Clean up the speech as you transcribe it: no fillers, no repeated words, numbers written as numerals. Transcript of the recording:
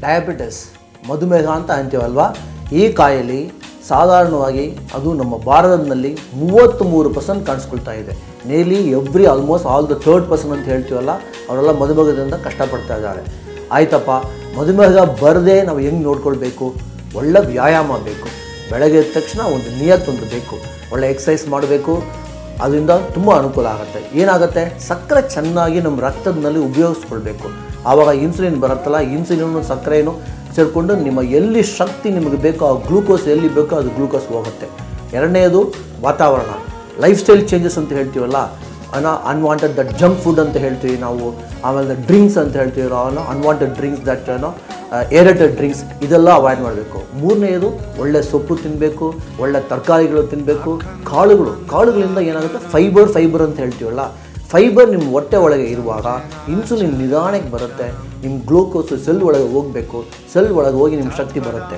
Diabetes ಮಧುಮೇಹ ಅಂತ ಅಂತೀವಲ್ವಾ, ಈ ಕಾಯಿಲೆ ಸಾಧಾರಣವಾಗಿ ಅದು ನಮ್ಮ ಭಾರತದಲ್ಲಿ 33% ಕಾಣಿಸ್ಕೊಳ್ತಾ ಇದೆ. ನೇಲಿ every almost all the 3rd% ಅಂತ ಹೇಳ್ತೀವಲ್ಲ, ಅವರೆಲ್ಲ ಮಧುಮೇಹದಿಂದ ಕಷ್ಟಪಡ್ತಾ ಇದ್ದಾರೆ. ಆಯ್ತಪ್ಪ, ಮಧುಮೇಹ ಬರದೆ ನಾವು ಹೆಂಗೆ ನೋಡ್ಕೊಳ್ಬೇಕು? ಒಳ್ಳೆ ವ್ಯಾಯಾಮ ಬೇಕು. ಬೆಳಗ್ಗೆ ಎದ್ದ ತಕ್ಷಣ ಒಂದು ನಿಯತ್ತೊಂದು ಬೇಕು, ಒಳ್ಳೆ ಎಕ್ಸಸೈಸ್ ಮಾಡಬೇಕು. ಅದರಿಂದ ತುಂಬ ಅನುಕೂಲ ಆಗುತ್ತೆ. ಏನಾಗುತ್ತೆ, ಸಕ್ಕರೆ ಚೆನ್ನಾಗಿ ನಮ್ಮ ರಕ್ತದಲ್ಲಿ ಉಪಯೋಗಿಸ್ಕೊಳ್ಬೇಕು. ಆವಾಗ ಇನ್ಸುಲಿನ್ ಬರುತ್ತಲ್ಲ, ಇನ್ಸುಲಿನ್ ಸಕ್ಕರೆಯನ್ನು ಸೇರಿಕೊಂಡು ನಿಮ್ಮ ಎಲ್ಲಿ ಶಕ್ತಿ ನಿಮಗೆ ಬೇಕೋ ಆ ಗ್ಲೂಕೋಸ್ ಎಲ್ಲಿ ಬೇಕೋ ಅದು ಗ್ಲೂಕೋಸ್ ಹೋಗುತ್ತೆ. ಎರಡನೇದು ವಾತಾವರಣ, ಲೈಫ್ ಸ್ಟೈಲ್ ಚೇಂಜಸ್ ಅಂತ ಹೇಳ್ತೀವಲ್ಲ, ಅನ್ವಾಂಟೆಡ್ ದಟ್ ಜಂಕ್ ಫುಡ್ ಅಂತ ಹೇಳ್ತೀವಿ ನಾವು. ಆಮೇಲೆ ಡ್ರಿಂಕ್ಸ್ ಅಂತ ಹೇಳ್ತೀವಿ ನಾವು, unwanted drinks that aerated drinks, ಇದೆಲ್ಲ ಅವಾಯ್ಡ್ ಮಾಡಬೇಕು. ಮೂರನೇದು ಒಳ್ಳೆ ಸೊಪ್ಪು ತಿನ್ನಬೇಕು, ಒಳ್ಳೆ ತರಕಾರಿಗಳು ತಿನ್ನಬೇಕು. ಕಾಳುಗಳಿಂದ ಏನಾಗುತ್ತೆ, ಫೈಬರ್ ಅಂತ ಹೇಳ್ತೀವಲ್ಲ, ಫೈಬರ್ ನಿಮ್ಮ ಹೊಟ್ಟೆ ಒಳಗೆ ಇರುವಾಗ ಇನ್ಸುಲಿನ್ ನಿಧಾನಕ್ಕೆ ಬರುತ್ತೆ. ನಿಮ್ಮ ಗ್ಲೂಕೋಸು ಸೆಲ್ ಒಳಗೆ ಹೋಗಬೇಕು, ಸೆಲ್ ಒಳಗೆ ಹೋಗಿ ನಿಮ್ಮ ಶಕ್ತಿ ಬರುತ್ತೆ.